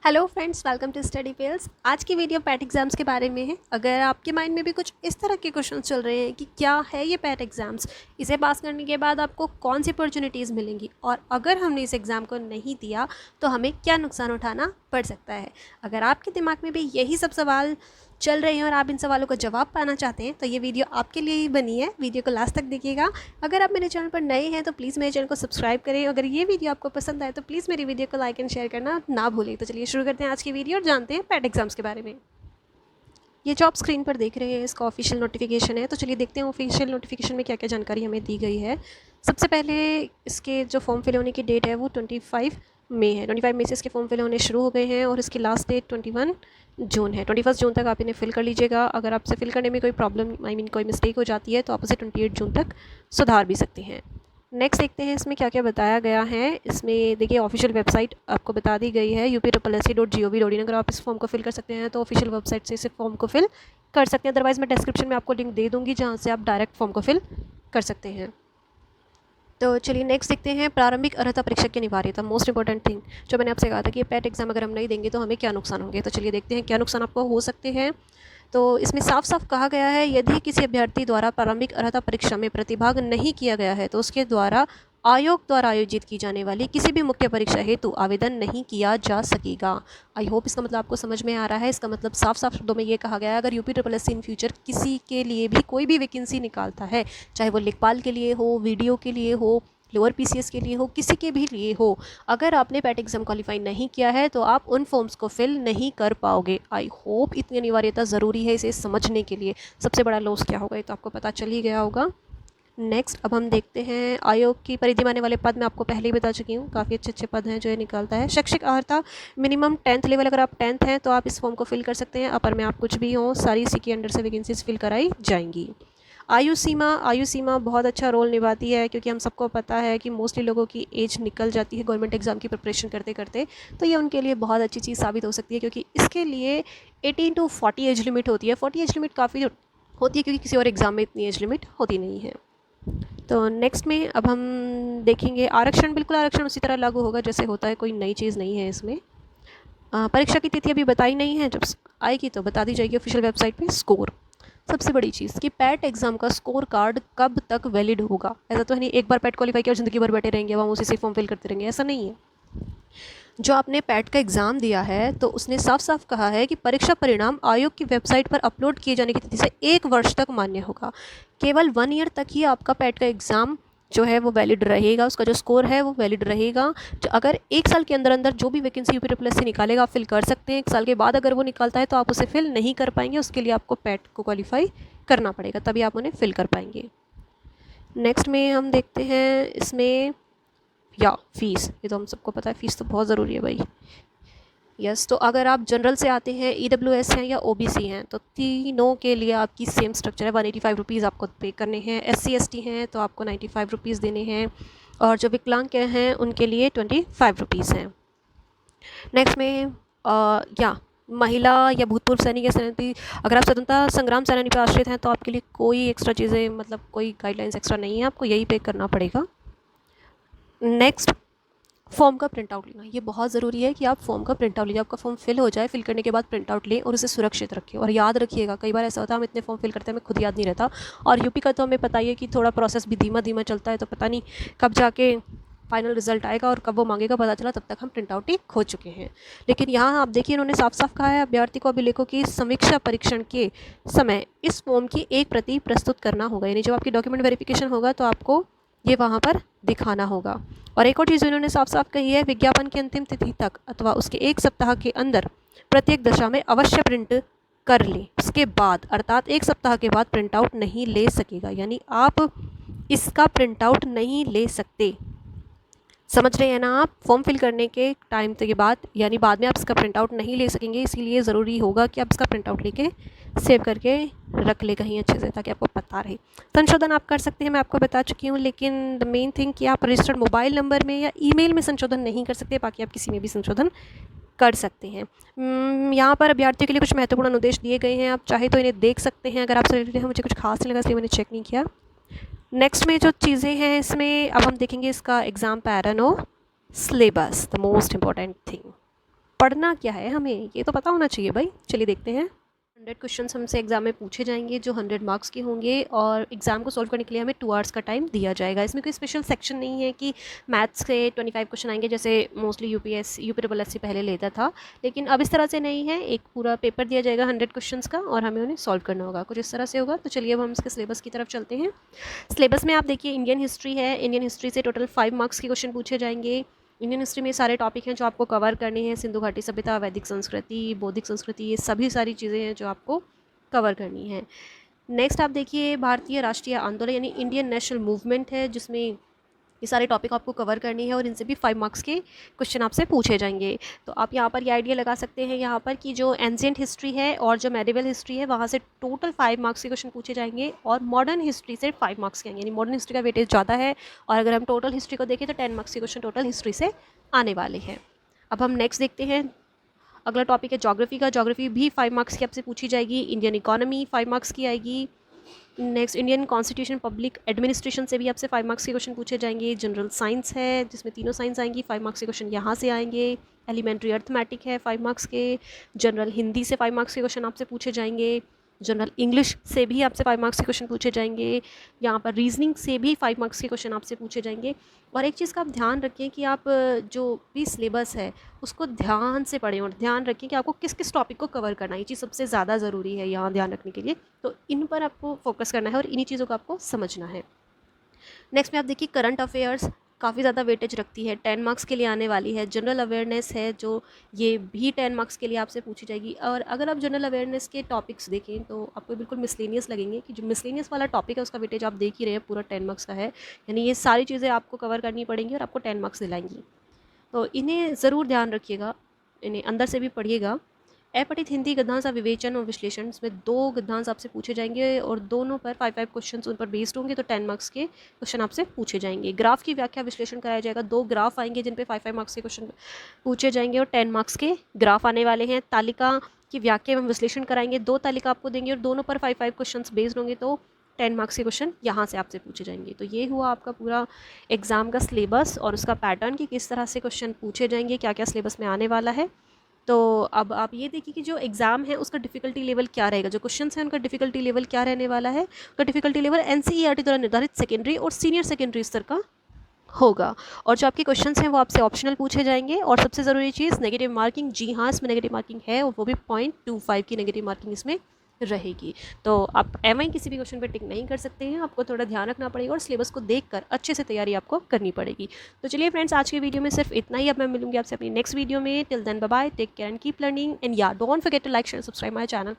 Hello friends, welcome to study pals. आज की video PAT exams के बारे में है। अगर आपके माइंड में भी कुछ इस तरह के क्वेश्चन चल रहे हैं कि क्या है ये पैट एग्ज़ाम्स, इसे पास करने के बाद आपको कौन सी अपॉर्चुनिटीज़ मिलेंगी और अगर हमने इस एग्ज़ाम को नहीं दिया तो हमें क्या नुकसान उठाना पड़ सकता है, अगर आपके दिमाग में भी यही सब सवाल चल रहे हैं और आप इन सवालों का जवाब पाना चाहते हैं तो ये वीडियो आपके लिए ही बनी है। वीडियो को लास्ट तक देखिएगा। अगर आप मेरे चैनल पर नए हैं तो प्लीज़ मेरे चैनल को सब्सक्राइब करें। अगर ये वीडियो आपको पसंद आए तो प्लीज़ मेरी वीडियो को लाइक एंड शेयर करना ना भूलें। तो चलिए शुरू करते हैं आज की वीडियो और जानते हैं पैट एग्जाम्स के बारे में। ये जो आप स्क्रीन पर देख रहे हैं इसका ऑफिशियल नोटिफिकेशन है। तो चलिए देखते हैं ऑफिशियल नोटिफिकेशन में क्या क्या जानकारी हमें दी गई है। सबसे पहले इसके जो फॉर्म फिल होने की डेट है वो 25 मई है। 25 मई से इसके फॉर्म फिल होने शुरू हो गए हैं और इसकी लास्ट डेट 21 जून है। 21 जून तक आप इन्हें फिल कर लीजिएगा। अगर आपसे फिल करने में कोई प्रॉब्लम कोई मिस्टेक हो जाती है तो आप उसे 28 जून तक सुधार भी सकते हैं। नेक्स्ट देखते हैं इसमें क्या क्या बताया गया है। इसमें देखिए ऑफिशियल वेबसाइट आपको बता दी गई है upsc.gov.in। अगर आप इस फॉर्म को फिल कर सकते हैं तो ऑफिशियल वेबसाइट से इस फॉर्म को फिल कर सकते हैं। अदरवाइज़ मैं डिस्क्रिप्शन में आपको लिंक दे दूँगी जहाँ से आप डायरेक्ट फॉर्म को फिल कर सकते हैं। तो चलिए नेक्स्ट देखते हैं प्रारंभिक अर्हता परीक्षा की अनिवार्यता। मोस्ट इंपॉर्टेंट थिंग जो मैंने आपसे कहा था कि पैट एग्जाम अगर हम नहीं देंगे तो हमें क्या नुकसान होंगे। तो चलिए देखते हैं क्या नुकसान आपको हो सकते हैं। तो इसमें साफ साफ कहा गया है यदि किसी अभ्यर्थी द्वारा प्रारंभिक अर्हता परीक्षा में प्रतिभाग नहीं किया गया है तो उसके द्वारा आयोग द्वारा आयोजित की जाने वाली किसी भी मुख्य परीक्षा हेतु आवेदन नहीं किया जा सकेगा। आई होप इसका मतलब आपको समझ में आ रहा है। इसका मतलब साफ साफ शब्दों में ये कहा गया है अगर UPSSC इन फ्यूचर किसी के लिए भी कोई भी वैकेंसी निकालता है, चाहे वो लेखपाल के लिए हो, वीडियो के लिए हो, लोअर PCS के लिए हो, किसी के भी लिए हो, अगर आपने पैट एग्जाम क्वालिफाई नहीं किया है तो आप उन फॉर्म्स को फिल नहीं कर पाओगे। आई होप इतनी अनिवार्यता ज़रूरी है इसे समझने के लिए। सबसे बड़ा लॉस क्या होगा ये तो आपको पता चल ही गया होगा। नेक्स्ट अब हम देखते हैं आयोग की परिधि में आने वाले पद। मैं आपको पहले ही बता चुकी हूँ, काफ़ी अच्छे अच्छे पद हैं जो ये निकालता है। शैक्षिक अर्हता मिनिमम 10th लेवल, अगर आप 10th हैं तो आप इस फॉर्म को फिल कर सकते हैं। अपर में आप कुछ भी हों, सारी इसी के अंडर से वैकेंसीज फिल कराई जाएंगी। आयु सीमा बहुत अच्छा रोल निभाती है क्योंकि हम सबको पता है कि मोस्टली लोगों की एज निकल जाती है गवर्नमेंट एग्ज़ाम की प्रिपरेशन करते करते। तो ये उनके लिए बहुत अच्छी चीज़ साबित हो सकती है क्योंकि इसके लिए 18 to 40 एज लिमिट होती है। 40 एज लिमिट काफ़ी होती है क्योंकि किसी और एग्ज़ाम में इतनी एज लिमिट होती नहीं है। तो नेक्स्ट में अब हम देखेंगे आरक्षण। बिल्कुल आरक्षण उसी तरह लागू होगा जैसे होता है, कोई नई चीज़ नहीं है इसमें। परीक्षा की तिथि अभी बताई नहीं है, जब आएगी तो बता दी जाएगी ऑफिशियल वेबसाइट पे। स्कोर सबसे बड़ी चीज़ कि पैट एग्जाम का स्कोर कार्ड कब तक वैलिड होगा। ऐसा तो है नहीं एक बार पैट क्वालिफाई किया और ज़िंदगी भर बैठे रहेंगे, अब हम उसी से फॉर्म फिल करते रहेंगे, ऐसा नहीं है। जो आपने पैट का एग्ज़ाम दिया है तो उसने साफ साफ कहा है कि परीक्षा परिणाम आयोग की वेबसाइट पर अपलोड किए जाने की तिथि से 1 वर्ष तक मान्य होगा। केवल 1 ईयर तक ही आपका पैट का एग्ज़ाम जो है वो वैलिड रहेगा, उसका जो स्कोर है वो वैलिड रहेगा। जो अगर 1 साल के अंदर अंदर जो भी वैकेंसी UPSSC निकालेगा आप फिल कर सकते हैं। 1 साल के बाद अगर वो निकालता है तो आप उसे फिल नहीं कर पाएंगे, उसके लिए आपको पैट को क्वालिफाई करना पड़ेगा, तभी आप उन्हें फिल कर पाएंगे। नेक्स्ट में हम देखते हैं इसमें फ़ीस। ये तो हम सबको पता है, फ़ीस तो बहुत ज़रूरी है भाई। तो अगर आप जनरल से आते हैं, EWS हैं या OBC हैं तो तीनों के लिए आपकी सेम स्ट्रक्चर है। 185 रुपीज़ आपको पे करने हैं। SC ST हैं तो आपको 95 रुपीज़ देने हैं और जो विकलांग हैं उनके लिए 25 रुपीज़ हैं। नेक्स्ट में महिला या भूतपूर्व सैनिक या सेनानी, अगर आप स्वतंत्रता संग्राम सेनानी पर आश्रित हैं तो आपके लिए कोई एक्स्ट्रा चीज़ें कोई गाइडलाइंस एक्स्ट्रा नहीं है, आपको यही पे करना पड़ेगा। नेक्स्ट फॉर्म का प्रिंट आउट लेना। ये बहुत ज़रूरी है कि आप फॉर्म का प्रिंट आउट लीजिए। आपका फॉर्म फिल हो जाए, फिल करने के बाद प्रिंट आउट लें और उसे सुरक्षित रखें। और याद रखिएगा, कई बार ऐसा होता है हम इतने फॉर्म फिल करते हैं हमें खुद याद नहीं रहता। और यूपी का तो हमें पता ही है कि थोड़ा प्रोसेस भी धीमा धीमा चलता है, तो पता नहीं कब जाके फाइनल रिजल्ट आएगा और कब वो मांगेगा, पता चला तब तक हम प्रिंट आउट ही खो चुके हैं। लेकिन यहाँ आप देखिए इन्होंने साफ साफ कहा है अभ्यर्थी को अभिलेखों की समीक्षा परीक्षण के समय इस फॉर्म की एक प्रति प्रस्तुत करना होगा। यानी जब आपकी डॉक्यूमेंट वेरिफिकेशन होगा तो आपको ये वहाँ पर दिखाना होगा। और एक और चीज़ इन्होंने साफ साफ कही है, विज्ञापन की अंतिम तिथि तक अथवा उसके 1 सप्ताह के अंदर प्रत्येक दशा में अवश्य प्रिंट कर लें। उसके बाद अर्थात 1 सप्ताह के बाद प्रिंट आउट नहीं ले सकेगा, यानी आप इसका प्रिंट आउट नहीं ले सकते। समझ रहे हैं ना आप? फॉर्म फिल करने के टाइम के बाद यानी बाद में आप इसका प्रिंट आउट नहीं ले सकेंगे। इसीलिए ज़रूरी होगा कि आप इसका प्रिंट आउट लेके सेव करके रख ले कहीं अच्छे से, ताकि आपको पता रहे। संशोधन आप कर सकते हैं, मैं आपको बता चुकी हूँ, लेकिन द मेन थिंग कि आप रजिस्टर्ड मोबाइल नंबर में या ईमेल में संशोधन नहीं कर सकते, बाकी आप किसी में भी संशोधन कर सकते हैं। यहाँ पर अभ्यर्थियों के लिए कुछ महत्वपूर्ण अनुदेश दिए गए हैं, आप चाहे तो इन्हें देख सकते हैं। अगर आप रिलेटेड हैं, मुझे कुछ खास नहीं लगा इसलिए मैंने चेक नहीं किया। नेक्स्ट में जो चीज़ें हैं इसमें अब हम देखेंगे इसका एग्ज़ाम पैटर्न और syllabus, the most important thing. पढ़ना क्या है हमें ये तो पता होना चाहिए भाई। चलिए देखते हैं। 100 क्वेश्चंस हमसे एग्जाम में पूछे जाएंगे जो 100 मार्क्स के होंगे, और एग्जाम को सॉल्व करने के लिए हमें 2 आवर्स का टाइम दिया जाएगा। इसमें कोई स्पेशल सेक्शन नहीं है कि मैथ्स से 25 क्वेश्चन आएंगे जैसे मोस्टली यूपीएससी पहले लेता था, लेकिन अब इस तरह से नहीं है। एक पूरा पेपर दिया जाएगा 100 क्वेश्चंस का और हमें उन्हें सॉल्व करना होगा, कुछ इस तरह से होगा। तो चलिए अब हम इसके सिलेबस की तरफ चलते हैं। सिलेबस में आप देखिए इंडियन हिस्ट्री है। इंडियन हिस्ट्री से टोटल 5 मार्क्स के क्वेश्चन पूछे जाएंगे। इंडियन हिस्ट्री में सारे टॉपिक हैं जो आपको कवर करने हैं। सिंधु घाटी सभ्यता, वैदिक संस्कृति, बौद्धिक संस्कृति, ये सभी सारी चीज़ें हैं जो आपको कवर करनी है। नेक्स्ट आप देखिए भारतीय राष्ट्रीय आंदोलन यानी इंडियन नेशनल मूवमेंट है, जिसमें ये सारे टॉपिक आपको कवर करनी है और इनसे भी 5 मार्क्स के क्वेश्चन आपसे पूछे जाएंगे। तो आप यहाँ पर ये आइडिया लगा सकते हैं यहाँ पर कि जो एंशिएंट हिस्ट्री है और जो मेडिवल हिस्ट्री है वहाँ से टोटल 5 मार्क्स के क्वेश्चन पूछे जाएंगे, और मॉडर्न हिस्ट्री से 5 मार्क्स के आएंगे, यानी मॉडर्न हिस्ट्री का वेटेज ज़्यादा है। और अगर हम टोटल हिस्ट्री को देखें तो 10 मार्क्स के क्वेश्चन टोटल हिस्ट्री से आने वाले हैं। अब हम नेक्स्ट देखते हैं। अगला टॉपिक है ज्योग्राफी का। ज्योग्राफी भी 5 मार्क्स की आपसे पूछी जाएगी। इंडियन इकोनॉमी 5 मार्क्स की आएगी। Next Indian constitution public administration से भी आपसे 5 मार्क्स के क्वेश्चन पूछे जाएंगे। जनरल साइंस है जिसमें तीनों साइंस आएंगी, 5 मार्क्स के क्वेश्चन यहाँ से आएंगे। एलिमेंट्री अर्थमेटिक है 5 मार्क्स के। जनरल हिंदी से 5 मार्क्स के क्वेश्चन आपसे पूछे जाएंगे। जनरल इंग्लिश से भी आपसे 5 मार्क्स के क्वेश्चन पूछे जाएंगे। यहाँ पर रीजनिंग से भी 5 मार्क्स के क्वेश्चन आपसे पूछे जाएंगे। और एक चीज़ का आप ध्यान रखें कि आप जो भी सिलेबस है उसको ध्यान से पढ़ें और ध्यान रखें कि आपको किस किस टॉपिक को कवर करना है। ये चीज़ सबसे ज़्यादा ज़रूरी है यहाँ ध्यान रखने के लिए। तो इन पर आपको फोकस करना है और इन्हीं चीज़ों को आपको समझना है। नेक्स्ट में आप देखिए करंट अफेयर्स काफ़ी ज़्यादा वेटेज रखती है, 10 मार्क्स के लिए आने वाली है। जनरल अवेयरनेस है जो ये भी 10 मार्क्स के लिए आपसे पूछी जाएगी। और अगर आप जनरल अवेयरनेस के टॉपिक्स देखें तो आपको बिल्कुल मिसलेनियस लगेंगे कि जो मिसलेनियस वाला टॉपिक है उसका वेटेज आप देख ही रहे हैं, पूरा 10 मार्क्स का है। यानी ये सारी चीज़ें आपको कवर करनी पड़ेंगी और आपको 10 मार्क्स दिलाएंगी। तो इन्हें ज़रूर ध्यान रखिएगा, इन्हें अंदर से भी पढ़िएगा। अपठित हिंदी गद्यांश विवेचन और विश्लेषण, इसमें 2 गद्यांश आपसे पूछे जाएंगे और दोनों पर 5 क्वेश्चन उन पर बेस्ड होंगे, तो 10 मार्क्स के क्वेश्चन आपसे पूछे जाएंगे। ग्राफ की व्याख्या विश्लेषण कराया जाएगा, 2 ग्राफ आएंगे जिन पे 5 मार्क्स के क्वेश्चन पूछे जाएंगे और 10 मार्क्स के ग्राफ आने वाले हैं। तालिका की व्याख्या एवं विश्लेषण कराएंगे, 2 तालिका आपको देंगे और दोनों पर 5 क्वेश्चन बेस्ड होंगे, तो 10 मार्क्स के क्वेश्चन यहाँ से आपसे पूछे जाएंगे। तो ये हुआ आपका पूरा एग्जाम का सिलेबस और उसका पैटर्न कि किस तरह से क्वेश्चन पूछे जाएंगे, क्या क्या सिलेबस में आने वाला है। तो अब आप ये देखिए कि जो एग्ज़ाम है उसका डिफ़िकल्टी लेवल क्या रहेगा, जो क्वेश्चंस हैं उनका डिफ़िकल्टी लेवल क्या रहने वाला है। उसका डिफ़िकल्टी लेवल एनसीईआरटी द्वारा निर्धारित सेकेंडरी और सीनियर सेकेंडरी स्तर का होगा। और जो आपके क्वेश्चंस हैं वो आपसे ऑप्शनल पूछे जाएंगे। और सबसे ज़रूरी चीज़ नेगेटिव मार्किंग, जी हाँ इसमें नेगेटिव मार्किंग है और वो भी 0.25 की नेगेटिव मार्किंग इसमें रहेगी। तो आप एमआई किसी भी क्वेश्चन पे टिक नहीं कर सकते हैं, आपको थोड़ा ध्यान रखना पड़ेगा और सिलेबस को देखकर अच्छे से तैयारी आपको करनी पड़ेगी। तो चलिए फ्रेंड्स, आज की वीडियो में सिर्फ इतना ही। अब मैं मिलूंगी आपसे अपनी नेक्स्ट वीडियो में। Till then bye bye, take care and keep learning and या don't forget to like share subscribe my channel.